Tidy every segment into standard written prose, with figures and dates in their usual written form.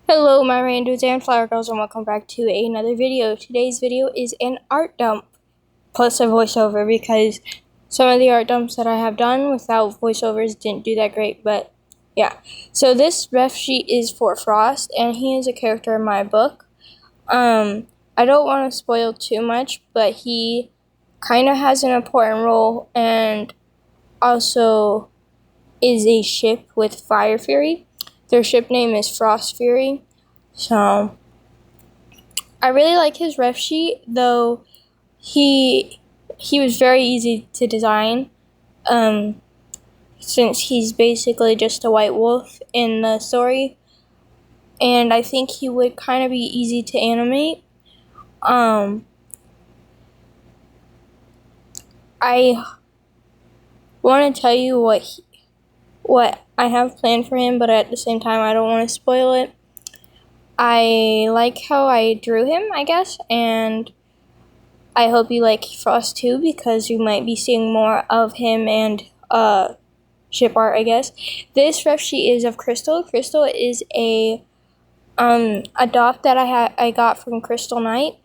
Hello, my Rainbows and Flower Girls, and welcome back to another video. Today's video is an art dump plus a voiceover because some of the art dumps that I have done without voiceovers didn't do that great, but yeah. So this ref sheet is for Frost, and he is a character in my book. I don't want to spoil too much, but he kind of has an important role and also is a ship with Fire Fury. Their ship name is Frost Fury. So I really like his ref sheet, though he was very easy to design, since he's basically just a white wolf in the story, and I think he would kind of be easy to animate. I want to tell you what I have planned for him, but at the same time I don't want to spoil it. I like how I drew him, I guess, and I hope you like Frost too, because you might be seeing more of him and ship art, I guess. This ref sheet is of Crystal. Crystal is a dot that I got from Crystal Knight,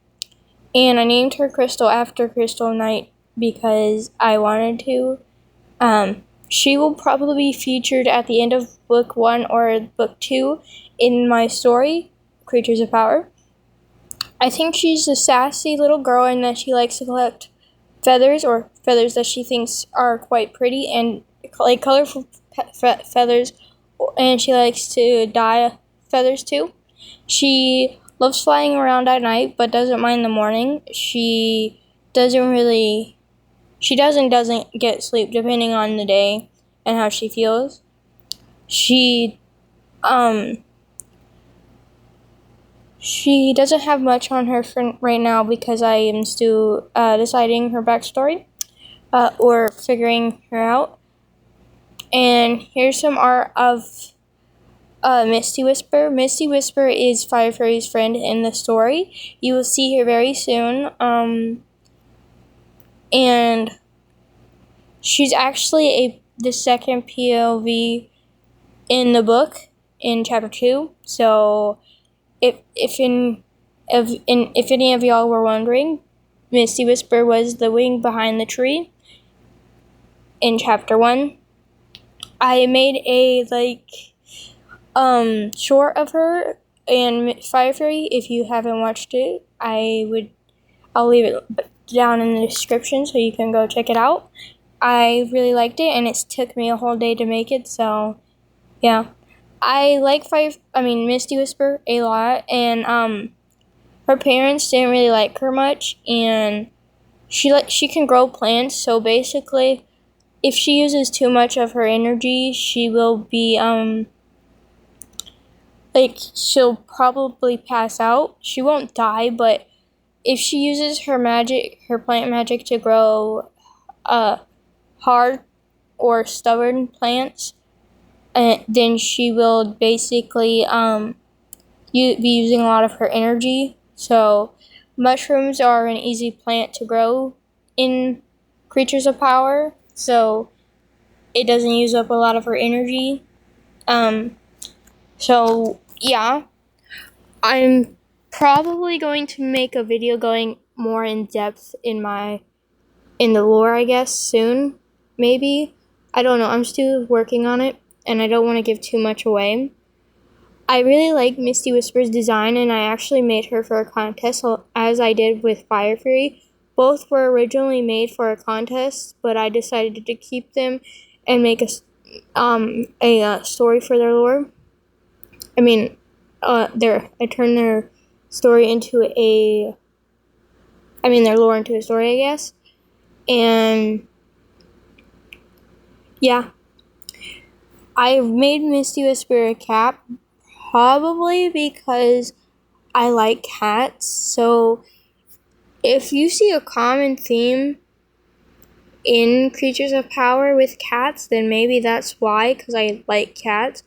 and I named her Crystal after Crystal Knight because I wanted to. She will probably be featured at the end of book 1 or book 2 in my story, Creatures of Power. I think she's a sassy little girl and that she likes to collect feathers, or feathers that she thinks are quite pretty and like colorful feathers, and she likes to dye feathers too. She loves flying around at night but doesn't mind the morning. She doesn't get sleep depending on the day and how she feels. She doesn't have much on her for right now because I am still deciding her backstory or figuring her out. And here's some art of Misty Whisper. Misty Whisper is Fire Fury's friend in the story. You will see her very soon. And she's actually the second POV in the book in chapter 2. So if any of y'all were wondering, Misty Whisper was the wing behind the tree in chapter 1. I made a short of her and Fire Fury. If you haven't watched it, I'll leave it down in the description so you can go check it out. I really liked it, and it took me a whole day to make it, so yeah. I like Misty Whisper a lot, and her parents didn't really like her much, and she can grow plants, so basically if she uses too much of her energy, she will be she'll probably pass out. She won't die, but if she uses her plant magic to grow hard or stubborn plants, then she will basically be using a lot of her energy. So mushrooms are an easy plant to grow in Creatures of Power, so it doesn't use up a lot of her energy. So yeah, I'm probably going to make a video going more in depth in the lore, I guess, soon, maybe. I don't know, I'm still working on it, and I don't want to give too much away. I really like Misty Whisper's design, and I actually made her for a contest, as I did with Fire Fury. Both were originally made for a contest, but I decided to keep them and make a story for their lore. I turned their story into their lore into a story, I guess. And yeah, I made Misty Whisper a cat probably because I like cats. So if you see a common theme in Creatures of Power with cats, then maybe that's why, because I like cats.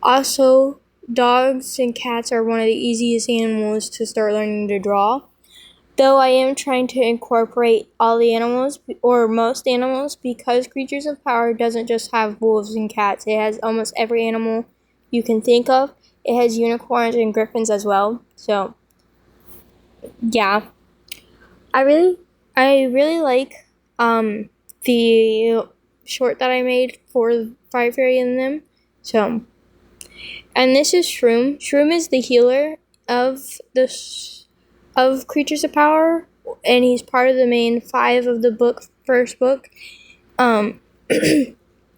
Also, dogs and cats are one of the easiest animals to start learning to draw. Though I am trying to incorporate all the animals, or most animals, because Creatures of Power doesn't just have wolves and cats. It has almost every animal you can think of. it has unicorns and griffins as well. So yeah, I really like the short that I made for Fire Fairy and them. So, and this is Shroom. Shroom is the healer of of Creatures of Power, and he's part of the main 5 of the first book.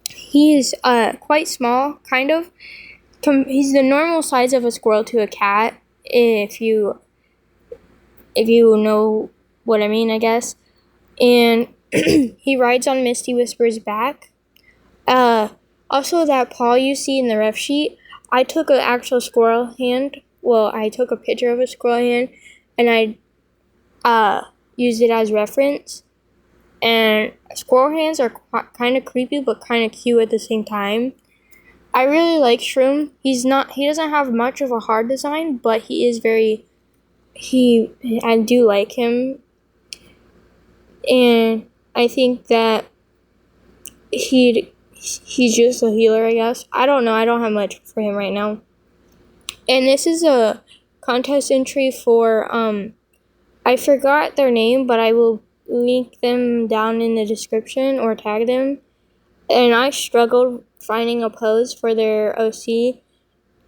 He is quite small, kind of. He's the normal size of a squirrel to a cat, if you know what I mean, I guess. And he rides on Misty Whisper's back. Also, that paw you see in the ref sheet, I took an actual squirrel hand. Well, I took a picture of a squirrel hand, and I used it as reference. And squirrel hands are kind of creepy, but kind of cute at the same time. I really like Shroom. He doesn't have much of a hard design, but he is I do like him. And I think that he's just a healer, I guess. I don't know. I don't have much for him right now. And this is a contest entry for, I forgot their name, but I will link them down in the description or tag them. And I struggled finding a pose for their OC.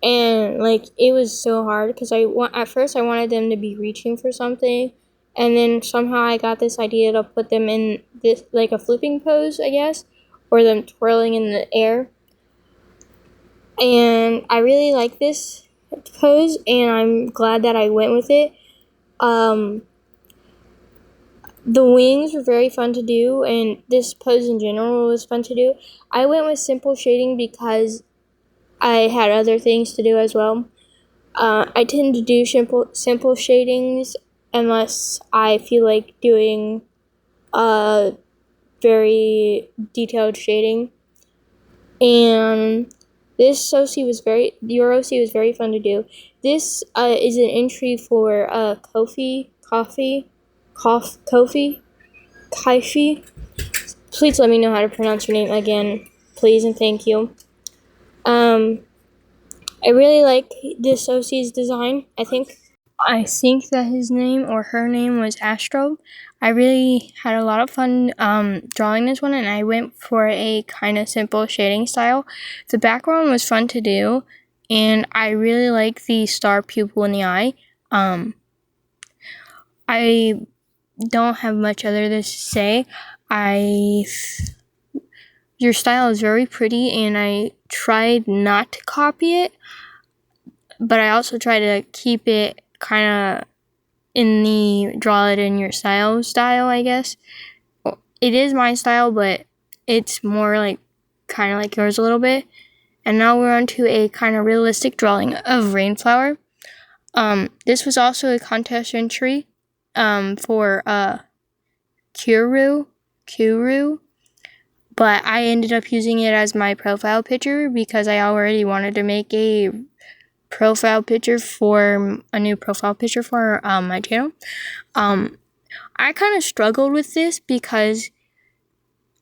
And, like, it was so hard because at first I wanted them to be reaching for something. And then somehow I got this idea to put them in this, like, a flipping pose, I guess. Or them twirling in the air. And I really like this pose, and I'm glad that I went with it. The wings were very fun to do, and this pose in general was fun to do. I went with simple shading because I had other things to do as well. I tend to do simple shadings unless I feel like doing very detailed shading. And your OC was very fun to do. This is an entry for Kofi. Please let me know how to pronounce your name again, please and thank you. I really like this OC's design. I think that his name or her name was Astro. I really had a lot of fun drawing this one, and I went for a kind of simple shading style. The background was fun to do, and I really like the star pupil in the eye. I don't have much other to say. Your style is very pretty, and I tried not to copy it, but I also try to keep it kind of in the draw it in your style, I guess. It is my style, but it's more like kind of like yours a little bit. And now we're on to a kind of realistic drawing of Rainflower. This was also a contest entry for Kuru, but I ended up using it as my profile picture because I already wanted to make a new profile picture for my channel. I kind of struggled with this because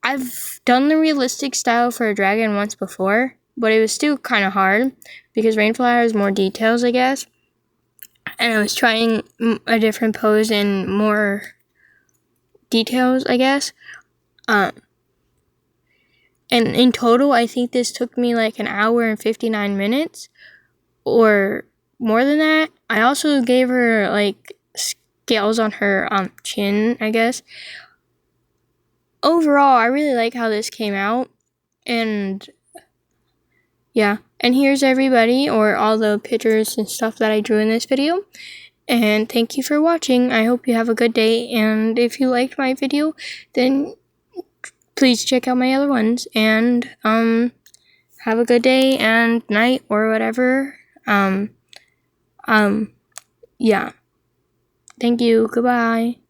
I've done the realistic style for a dragon once before, but it was still kind of hard because Rainflower has more details, I guess. And I was trying a different pose and more details, I guess. And in total, I think this took me like an hour and 59 minutes or more than that. I also gave her like scales on her chin, I guess. Overall, I really like how this came out, and yeah. And here's everybody, or all the pictures and stuff that I drew in this video. And thank you for watching. I hope you have a good day, and if you liked my video, then please check out my other ones, and have a good day and night or whatever. Yeah. Thank you. Goodbye.